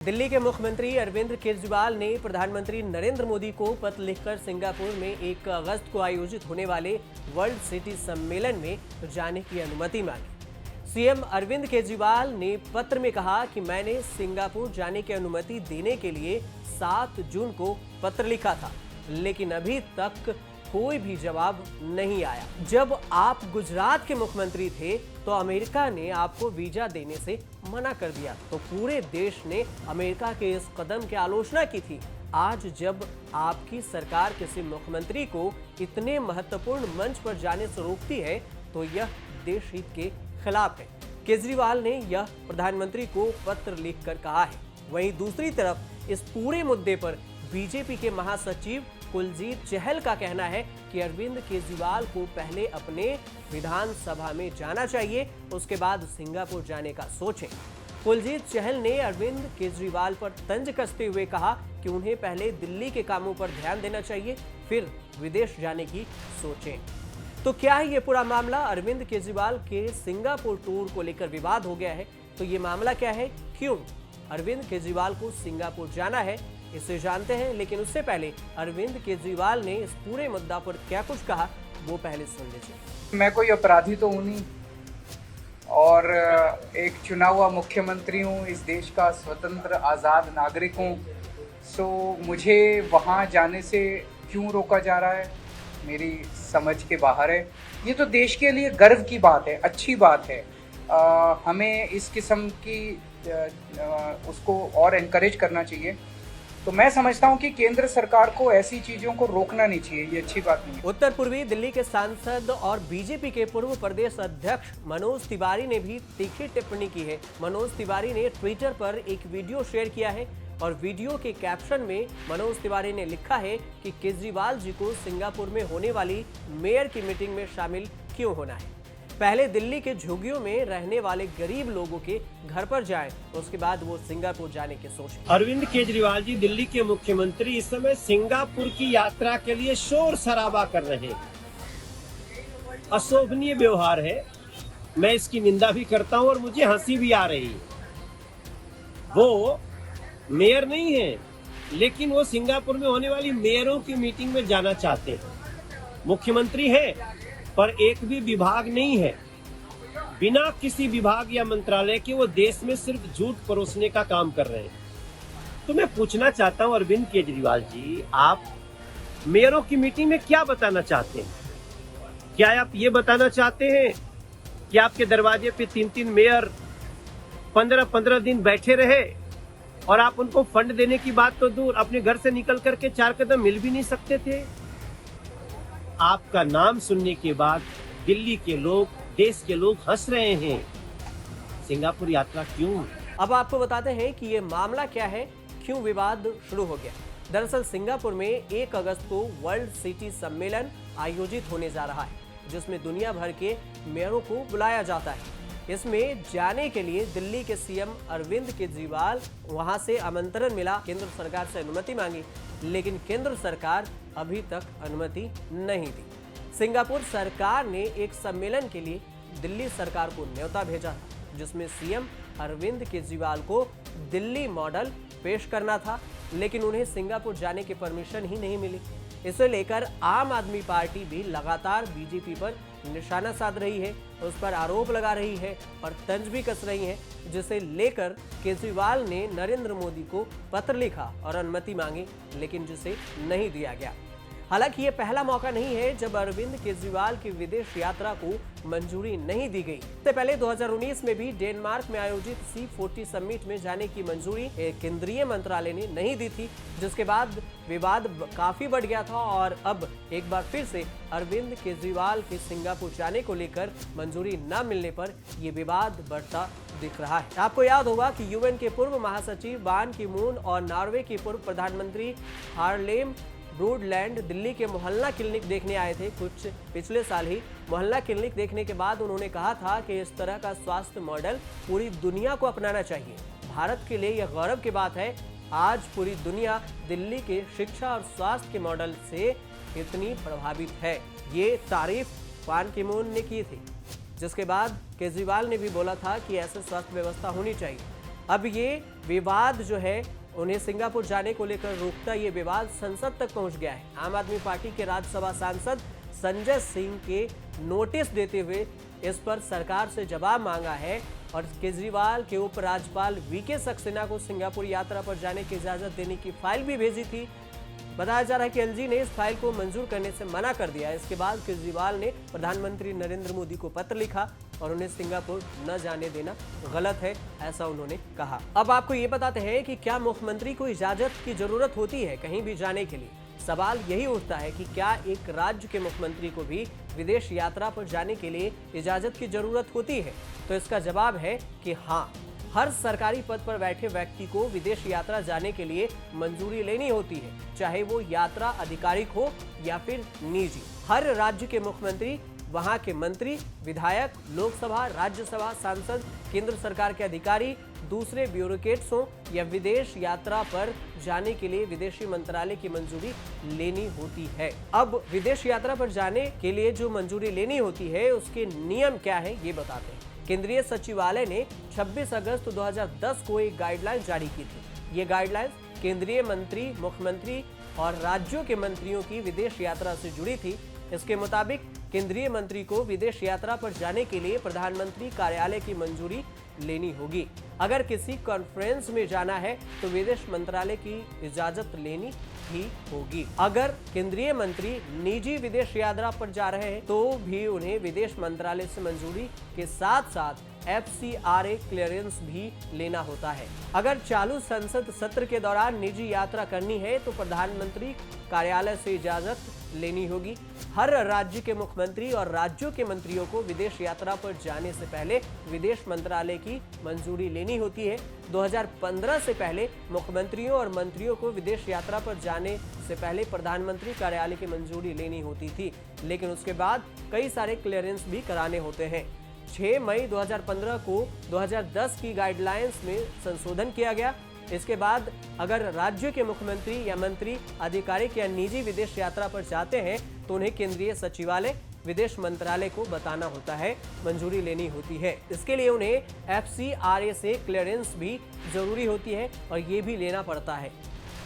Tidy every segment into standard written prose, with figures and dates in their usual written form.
दिल्ली के मुख्यमंत्री अरविंद केजरीवाल ने प्रधानमंत्री नरेंद्र मोदी को पत्र लिखकर सिंगापुर में 1 अगस्त को आयोजित होने वाले वर्ल्ड सिटी सम्मेलन में जाने की अनुमति मांगी। सीएम अरविंद केजरीवाल ने पत्र में कहा कि मैंने सिंगापुर जाने की अनुमति देने के लिए 7 जून को पत्र लिखा था, लेकिन अभी तक कोई भी जवाब नहीं आया। जब आप गुजरात के मुख्यमंत्री थे तो अमेरिका ने आपको वीजा देने से मना कर दिया, तो पूरे देश ने अमेरिका के इस कदम की आलोचना की थी। आज जब आपकी सरकार किसी मुख्यमंत्री को इतने महत्वपूर्ण मंच पर जाने से रोकती है तो यह देश हित के खिलाफ है। केजरीवाल ने यह प्रधानमंत्री को पत्र लिखकर कहा है। वहीं दूसरी तरफ इस पूरे मुद्दे पर बीजेपी के महासचिव कुलजीत चहल का कहना है कि अरविंद केजरीवाल को पहले अपने विधानसभा में जाना चाहिए, उसके बाद सिंगापुर जाने का सोचें। कुलजीत चहल ने अरविंद केजरीवाल पर तंज कसते हुए कहा कि उन्हें पहले दिल्ली के कामों पर ध्यान देना चाहिए, फिर विदेश जाने की सोचें। तो क्या है ये पूरा मामला? अरविंद केजरीवाल के सिंगापुर टूर को लेकर विवाद हो गया है, तो ये मामला क्या है? क्यों अरविंद केजरीवाल को सिंगापुर जाना है, इसे जानते हैं। लेकिन उससे पहले अरविंद केजरीवाल ने इस पूरे मुद्दा पर क्या कुछ कहा, वो पहले सुन लीजिए। मैं कोई अपराधी तो हूँ नहीं और एक चुना हुआ मुख्यमंत्री हूँ, इस देश का स्वतंत्र आज़ाद नागरिक हूँ। सो मुझे वहाँ जाने से क्यों रोका जा रहा है, मेरी समझ के बाहर है। ये तो देश के लिए गर्व की बात है, अच्छी बात है। हमें इस किस्म की उसको और एनकरेज करना चाहिए। तो मैं समझता हूं कि केंद्र सरकार को ऐसी चीजों को रोकना नहीं चाहिए, ये अच्छी बात नहीं है। उत्तर पूर्वी दिल्ली के सांसद और बीजेपी के पूर्व प्रदेश अध्यक्ष मनोज तिवारी ने भी तीखी टिप्पणी की है। मनोज तिवारी ने ट्विटर पर एक वीडियो शेयर किया है और वीडियो के कैप्शन में मनोज तिवारी ने लिखा है कि केजरीवाल जी को सिंगापुर में होने वाली मेयर की मीटिंग में शामिल क्यों होना है। पहले दिल्ली के झुग्गियों में रहने वाले गरीब लोगों के घर पर जाएं, उसके बाद वो सिंगापुर जाने की सोचें। अरविंद केजरीवाल जी दिल्ली के मुख्यमंत्री इस समय सिंगापुर की यात्रा के लिए शोर शराबा कर रहे हैं। अशोभनीय व्यवहार है, मैं इसकी निंदा भी करता हूं और मुझे हंसी भी आ रही है। वो मेयर नहीं है, लेकिन वो सिंगापुर में होने वाली मेयरों की मीटिंग में जाना चाहते हैं। मुख्यमंत्री है पर एक भी विभाग नहीं है। बिना किसी विभाग या मंत्रालय के वो देश में सिर्फ झूठ परोसने का काम कर रहे हैं। तो मैं पूछना चाहता हूं अरविंद केजरीवाल जी, आप मेयरों की मीटिंग में क्या बताना चाहते हैं? क्या आप ये बताना चाहते हैं कि आपके दरवाजे पे 3-3 मेयर 15-15 दिन बैठे रहे और आप उनको फंड देने की बात तो दूर, अपने घर से निकल करके 4 कदम मिल भी नहीं सकते थे? आपका नाम सुनने के बाद दिल्ली के लोग, देश के लोग हंस रहे हैं। सिंगापुर यात्रा क्यों? अब आपको बताते हैं कि ये मामला क्या है, क्यों विवाद शुरू हो गया। दरअसल सिंगापुर में 1 अगस्त को वर्ल्ड सिटी सम्मेलन आयोजित होने जा रहा है, जिसमें दुनिया भर के मेयरों को बुलाया जाता है। इसमें जाने के लिए दिल्ली के सीएम अरविंद केजरीवाल वहां से आमंत्रण मिला, केंद्र सरकार से अनुमति मांगी, लेकिन केंद्र सरकार अभी तक अनुमति नहीं दी। सिंगापुर सरकार ने एक सम्मेलन के लिए दिल्ली सरकार को न्योता भेजा था, जिसमें सीएम अरविंद केजरीवाल को दिल्ली मॉडल पेश करना था, लेकिन उन्हें सिंगापुर जाने की परमिशन ही नहीं मिली। इसे लेकर आम आदमी पार्टी भी लगातार बीजेपी पर निशाना साध रही है, उस पर आरोप लगा रही है और तंज भी कस रही है, जिसे लेकर केजरीवाल ने नरेंद्र मोदी को पत्र लिखा और अनुमति मांगी, लेकिन जिसे नहीं दिया गया। हालांकि ये पहला मौका नहीं है जब अरविंद केजरीवाल की विदेश यात्रा को मंजूरी नहीं दी गई। इससे पहले 2019 में भी डेनमार्क में आयोजित C40 समिट में जाने की मंजूरी केंद्रीय मंत्रालय ने नहीं दी थी, जिसके बाद विवाद काफी बढ़ गया था और अब एक बार फिर से अरविंद केजरीवाल के सिंगापुर जाने को लेकर मंजूरी न मिलने पर यह विवाद बढ़ता दिख रहा है। आपको याद होगा कि यूएन के पूर्व महासचिव बान की मून और नॉर्वे के पूर्व प्रधानमंत्री हार्लेम ब्रूडलैंड दिल्ली के मोहल्ला क्लिनिक देखने आए थे कुछ पिछले साल ही। मोहल्ला क्लिनिक देखने के बाद उन्होंने कहा था कि इस तरह का स्वास्थ्य मॉडल पूरी दुनिया को अपनाना चाहिए। भारत के लिए यह गौरव की बात है, आज पूरी दुनिया दिल्ली के शिक्षा और स्वास्थ्य के मॉडल से इतनी प्रभावित है। ये तारीफ बान की मून ने की थी, जिसके बाद केजरीवाल ने भी बोला था कि ऐसे स्वास्थ्य व्यवस्था होनी चाहिए। अब ये विवाद जो है उन्हें सिंगापुर जाने को लेकर रोकता ये विवाद संसद तक पहुंच गया है। आम आदमी पार्टी के राज्यसभा सांसद संजय सिंह के नोटिस देते हुए इस पर सरकार से जवाब मांगा है और केजरीवाल के उपराज्यपाल वीके सक्सेना को सिंगापुर यात्रा पर जाने की इजाजत देने की फाइल भी भेजी थी। बताया जा रहा है कि एलजी ने इस फाइल को मंजूर करने से मना कर दिया। इसके बाद केजरीवाल ने प्रधानमंत्री नरेंद्र मोदी को पत्र लिखा और उन्हें सिंगापुर न जाने देना गलत है, ऐसा उन्होंने कहा। अब आपको ये बताते हैं कि क्या मुख्यमंत्री को इजाजत की जरूरत होती है कहीं भी जाने के लिए। सवाल यही उठता है कि क्या एक राज्य के मुख्यमंत्री को भी विदेश यात्रा पर जाने के लिए इजाजत की जरूरत होती है? तो इसका जवाब है कि हाँ, हर सरकारी पद पर बैठे व्यक्ति को विदेश यात्रा जाने के लिए मंजूरी लेनी होती है, चाहे वो यात्रा आधिकारिक हो या फिर निजी। हर राज्य के मुख्यमंत्री, वहां के मंत्री, विधायक, लोकसभा, राज्यसभा सांसद, केंद्र सरकार के अधिकारी, दूसरे ब्यूरोक्रेट्स हों या विदेश यात्रा पर जाने के लिए विदेशी मंत्रालय की मंजूरी लेनी होती है। अब विदेश यात्रा पर जाने के लिए जो मंजूरी लेनी होती है उसके नियम क्या है ये बताते हैं। केंद्रीय सचिवालय ने 26 अगस्त 2010 को एक गाइडलाइन जारी की थी। ये गाइडलाइंस केंद्रीय मंत्री, मुख्यमंत्री और राज्यों के मंत्रियों की विदेश यात्रा से जुड़ी थी। इसके मुताबिक केंद्रीय मंत्री को विदेश यात्रा पर जाने के लिए प्रधानमंत्री कार्यालय की मंजूरी लेनी होगी। अगर किसी कॉन्फ्रेंस में जाना है तो विदेश मंत्रालय की इजाजत लेनी ही होगी। अगर केंद्रीय मंत्री निजी विदेश यात्रा पर जा रहे हैं तो भी उन्हें विदेश मंत्रालय से मंजूरी के साथ साथ FCRA क्लियरेंस भी लेना होता है। अगर चालू संसद सत्र के दौरान निजी यात्रा करनी है तो प्रधानमंत्री कार्यालय से इजाजत लेनी होगी। हर राज्य के मुख्यमंत्री और राज्यों के मंत्रियों को विदेश यात्रा पर जाने से पहले विदेश मंत्रालय की मंजूरी लेनी होती है। 2015 से पहले मुख्यमंत्रियों और मंत्रियों को विदेश यात्रा पर जाने से पहले प्रधानमंत्री कार्यालय की मंजूरी लेनी होती थी, लेकिन उसके बाद कई सारे क्लियरेंस भी कराने होते हैं। 6 मई 2015 को 2010 की गाइडलाइंस में संशोधन किया गया। इसके बाद अगर राज्य के मुख्यमंत्री या मंत्री आधिकारिक या निजी विदेश यात्रा पर जाते हैं तो उन्हें केंद्रीय सचिवालय, विदेश मंत्रालय को बताना होता है, मंजूरी लेनी होती है। इसके लिए उन्हें FCRA से क्लियरेंस भी जरूरी होती है और ये भी लेना पड़ता है।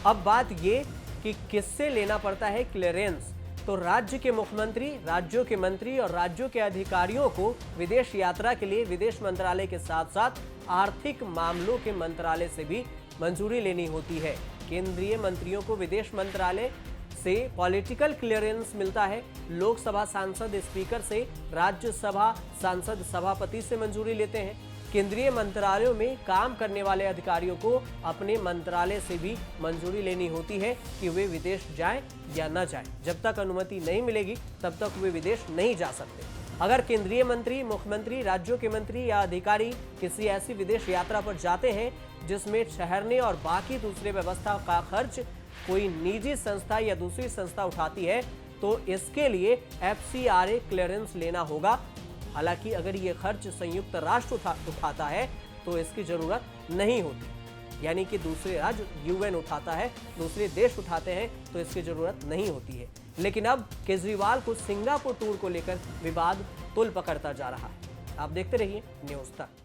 अब बात ये कि किससे लेना पड़ता है क्लियरेंस, तो राज्य के मुख्यमंत्री, राज्यों के मंत्री और राज्यों के अधिकारियों को विदेश यात्रा के लिए विदेश मंत्रालय के साथ साथ आर्थिक मामलों के मंत्रालय से भी मंजूरी लेनी होती है। केंद्रीय मंत्रियों को विदेश मंत्रालय से पॉलिटिकल क्लियरेंस मिलता है। लोकसभा सांसद स्पीकर से, राज्यसभा सांसद सभापति से मंजूरी लेते हैं। केंद्रीय मंत्रालयों में काम करने वाले अधिकारियों को अपने मंत्रालय से भी मंजूरी लेनी होती है कि वे विदेश जाएं या न जाएं। जब तक अनुमति नहीं मिलेगी तब तक वे विदेश नहीं जा सकते। अगर केंद्रीय मंत्री, मुख्यमंत्री, राज्यों के मंत्री या अधिकारी किसी ऐसी विदेश यात्रा पर जाते हैं जिसमें ठहरने और बाकी दूसरे व्यवस्था का खर्च कोई निजी संस्था या दूसरी संस्था उठाती है तो इसके लिए FCRA क्लियरेंस लेना होगा। हालांकि अगर ये खर्च संयुक्त राष्ट्र उठाता है तो इसकी जरूरत नहीं होती, यानी कि दूसरे राज्य, UN उठाता है, दूसरे देश उठाते हैं तो इसकी जरूरत नहीं होती है। लेकिन अब केजरीवाल को सिंगापुर टूर को लेकर विवाद तुल पकड़ता जा रहा है। आप देखते रहिए न्यूज़ तक।